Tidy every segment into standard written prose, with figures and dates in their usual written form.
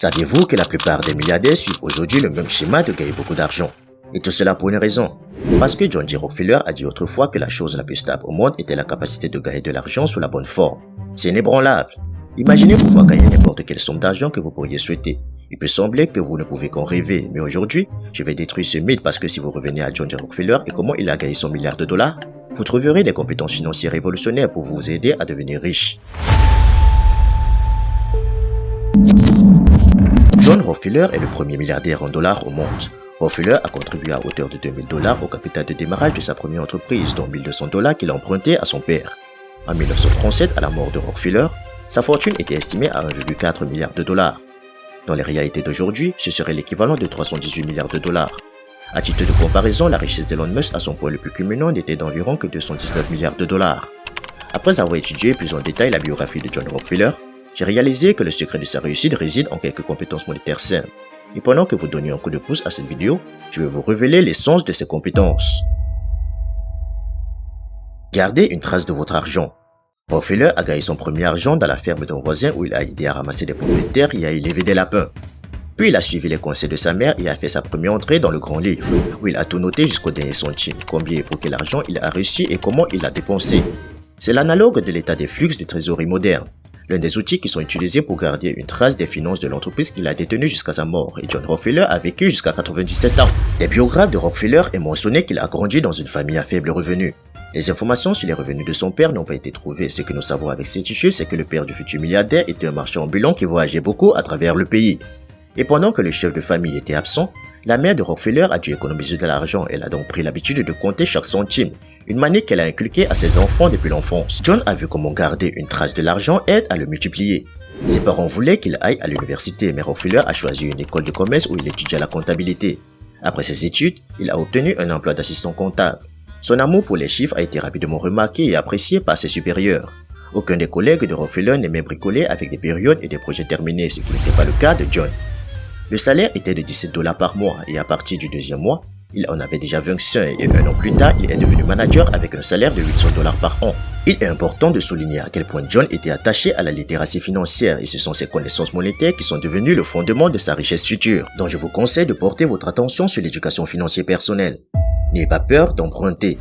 Saviez-vous que la plupart des milliardaires suivent aujourd'hui le même schéma de gagner beaucoup d'argent? Et tout cela pour une raison. Parce que John D. Rockefeller a dit autrefois que la chose la plus stable au monde était la capacité de gagner de l'argent sous la bonne forme. C'est inébranlable. Imaginez pouvoir gagner n'importe quelle somme d'argent que vous pourriez souhaiter. Il peut sembler que vous ne pouvez qu'en rêver, mais aujourd'hui, je vais détruire ce mythe parce que si vous revenez à John D. Rockefeller et comment il a gagné son milliard de dollars, vous trouverez des compétences financières révolutionnaires pour vous aider à devenir riche. John Rockefeller est le premier milliardaire en dollars au monde. Rockefeller a contribué à hauteur de $2000 au capital de démarrage de sa première entreprise, dont $1200 qu'il a emprunté à son père. En 1937, à la mort de Rockefeller, sa fortune était estimée à 1,4 milliard de dollars. Dans les réalités d'aujourd'hui, ce serait l'équivalent de 318 milliards de dollars. À titre de comparaison, la richesse d'Elon Musk à son point le plus culminant n'était d'environ que 219 milliards de dollars. Après avoir étudié plus en détail la biographie de John Rockefeller, j'ai réalisé que le secret de sa réussite réside en quelques compétences monétaires simples. Et pendant que vous donnez un coup de pouce à cette vidéo, je vais vous révéler l'essence de ces compétences. Gardez une trace de votre argent. Rockefeller a gagné son premier argent dans la ferme d'un voisin où il a aidé à ramasser des pommes de terre et à élever des lapins. Puis il a suivi les conseils de sa mère et a fait sa première entrée dans le grand livre, où il a tout noté jusqu'au dernier centime, combien et pour quel argent il a reçu et comment il l'a dépensé. C'est l'analogue de l'état des flux de trésorerie moderne, l'un des outils qui sont utilisés pour garder une trace des finances de l'entreprise qu'il a détenue jusqu'à sa mort, et John Rockefeller a vécu jusqu'à 97 ans. Les biographes de Rockefeller ont mentionné qu'il a grandi dans une famille à faible revenu. Les informations sur les revenus de son père n'ont pas été trouvées. Ce que nous savons avec certitude, c'est que le père du futur milliardaire était un marchand ambulant qui voyageait beaucoup à travers le pays. Et pendant que le chef de famille était absent, la mère de Rockefeller a dû économiser de l'argent. Elle a donc pris l'habitude de compter chaque centime, une manière qu'elle a inculquée à ses enfants depuis l'enfance. John a vu comment garder une trace de l'argent aide à le multiplier. Ses parents voulaient qu'il aille à l'université, mais Rockefeller a choisi une école de commerce où il étudia la comptabilité. Après ses études, il a obtenu un emploi d'assistant comptable. Son amour pour les chiffres a été rapidement remarqué et apprécié par ses supérieurs. Aucun des collègues de Rockefeller n'aimait bricoler avec des périodes et des projets terminés, ce qui n'était pas le cas de John. Le salaire était de $17 par mois et à partir du deuxième mois, il en avait déjà 25 et un an plus tard, il est devenu manager avec un salaire de $800 par an. Il est important de souligner à quel point John était attaché à la littératie financière et ce sont ses connaissances monétaires qui sont devenues le fondement de sa richesse future. Donc je vous conseille de porter votre attention sur l'éducation financière personnelle. N'ayez pas peur d'emprunter.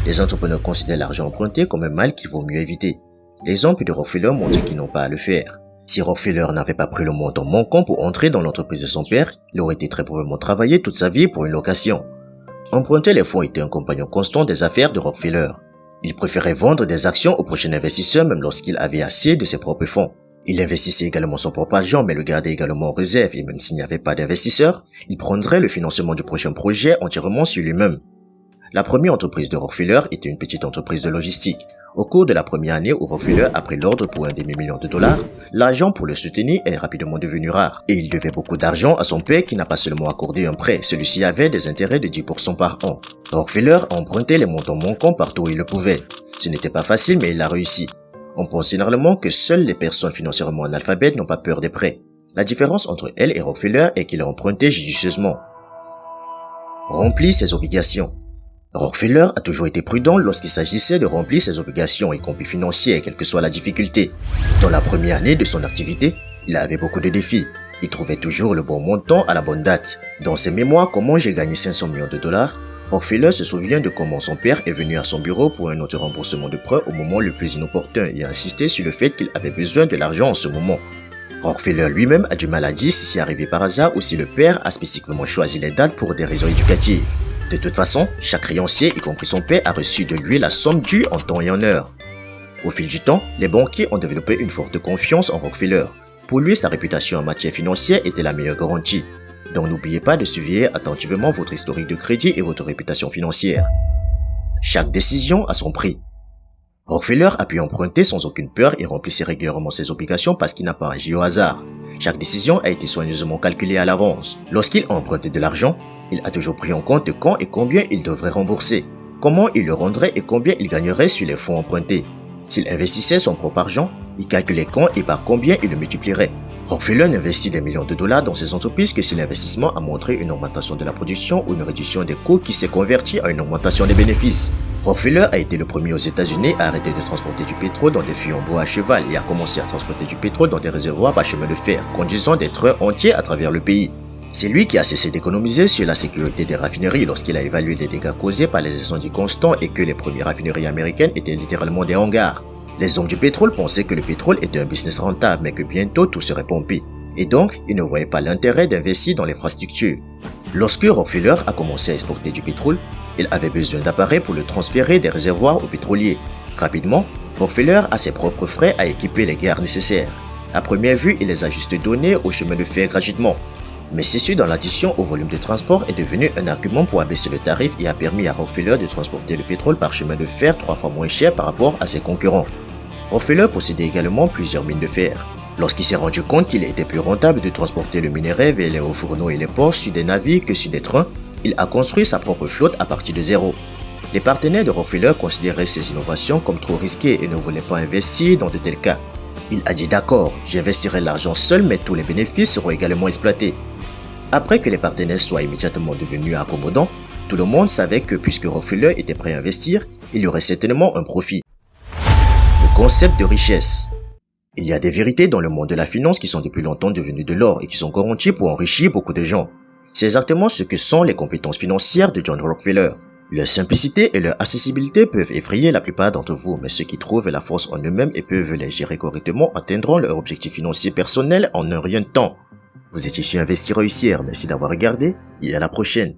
Les entrepreneurs considèrent l'argent emprunté comme un mal qu'il vaut mieux éviter. L'exemple de Rockefeller montre qu'ils n'ont pas à le faire. Si Rockefeller n'avait pas pris le montant manquant pour entrer dans l'entreprise de son père, il aurait été très probablement travaillé toute sa vie pour une location. Emprunter les fonds était un compagnon constant des affaires de Rockefeller. Il préférait vendre des actions au prochain investisseur même lorsqu'il avait assez de ses propres fonds. Il investissait également son propre argent mais le gardait également en réserve et même s'il n'y avait pas d'investisseur, il prendrait le financement du prochain projet entièrement sur lui-même. La première entreprise de Rockefeller était une petite entreprise de logistique. Au cours de la première année où Rockefeller a pris l'ordre pour un demi-million de dollars, l'argent pour le soutenir est rapidement devenu rare. Et il devait beaucoup d'argent à son père qui n'a pas seulement accordé un prêt, celui-ci avait des intérêts de 10% par an. Rockefeller a emprunté les montants manquants partout où il le pouvait. Ce n'était pas facile mais il l'a réussi. On pense généralement que seules les personnes financièrement analphabètes n'ont pas peur des prêts. La différence entre elle et Rockefeller est qu'il a emprunté judicieusement. Remplit ses obligations. Rockefeller a toujours été prudent lorsqu'il s'agissait de remplir ses obligations, y compris financières, quelle que soit la difficulté. Dans la première année de son activité, il avait beaucoup de défis. Il trouvait toujours le bon montant à la bonne date. Dans ses mémoires « Comment j'ai gagné 500 millions de dollars », Rockefeller se souvient de comment son père est venu à son bureau pour un autre remboursement de prêt au moment le plus inopportun et a insisté sur le fait qu'il avait besoin de l'argent en ce moment. Rockefeller lui-même a du mal à dire si c'est arrivé par hasard ou si le père a spécifiquement choisi les dates pour des raisons éducatives. De toute façon, chaque créancier, y compris son père, a reçu de lui la somme due en temps et en heure. Au fil du temps, les banquiers ont développé une forte confiance en Rockefeller. Pour lui, sa réputation en matière financière était la meilleure garantie. Donc n'oubliez pas de surveiller attentivement votre historique de crédit et votre réputation financière. Chaque décision a son prix. Rockefeller a pu emprunter sans aucune peur et remplissait régulièrement ses obligations parce qu'il n'a pas agi au hasard. Chaque décision a été soigneusement calculée à l'avance. Lorsqu'il a emprunté de l'argent, il a toujours pris en compte quand et combien il devrait rembourser, comment il le rendrait et combien il gagnerait sur les fonds empruntés. S'il investissait son propre argent, il calculait quand et par combien il le multiplierait. Rockefeller n'investit des millions de dollars dans ses entreprises que si l'investissement a montré une augmentation de la production ou une réduction des coûts qui s'est convertie en une augmentation des bénéfices. Rockefeller a été le premier aux États-Unis à arrêter de transporter du pétrole dans des fûts en bois à cheval et a commencé à transporter du pétrole dans des réservoirs par chemin de fer, conduisant des trains entiers à travers le pays. C'est lui qui a cessé d'économiser sur la sécurité des raffineries lorsqu'il a évalué les dégâts causés par les incendies constants et que les premières raffineries américaines étaient littéralement des hangars. Les hommes du pétrole pensaient que le pétrole était un business rentable mais que bientôt tout serait pompé. Et donc, ils ne voyaient pas l'intérêt d'investir dans l'infrastructure. Lorsque Rockefeller a commencé à exporter du pétrole, il avait besoin d'appareils pour le transférer des réservoirs aux pétroliers. Rapidement, Rockefeller a ses propres frais à équiper les gares nécessaires. À première vue, il les a juste donnés au chemin de fer gratuitement. Mais ceci dans l'addition au volume de transport est devenu un argument pour abaisser le tarif et a permis à Rockefeller de transporter le pétrole par chemin de fer 3 fois moins cher par rapport à ses concurrents. Rockefeller possédait également plusieurs mines de fer. Lorsqu'il s'est rendu compte qu'il était plus rentable de transporter le minerai vers les hauts fourneaux et les ports sur des navires que sur des trains, il a construit sa propre flotte à partir de zéro. Les partenaires de Rockefeller considéraient ces innovations comme trop risquées et ne voulaient pas investir dans de tels cas. Il a dit d'accord, j'investirai l'argent seul mais tous les bénéfices seront également exploités. Après que les partenaires soient immédiatement devenus accommodants, tout le monde savait que puisque Rockefeller était prêt à investir, il y aurait certainement un profit. Le concept de richesse. Il y a des vérités dans le monde de la finance qui sont depuis longtemps devenues de l'or et qui sont garanties pour enrichir beaucoup de gens. C'est exactement ce que sont les compétences financières de John Rockefeller. Leur simplicité et leur accessibilité peuvent effrayer la plupart d'entre vous, mais ceux qui trouvent la force en eux-mêmes et peuvent les gérer correctement atteindront leur objectif financier personnel en un rien de temps. Vous étiez sur Investir Réussir, merci d'avoir regardé et à la prochaine.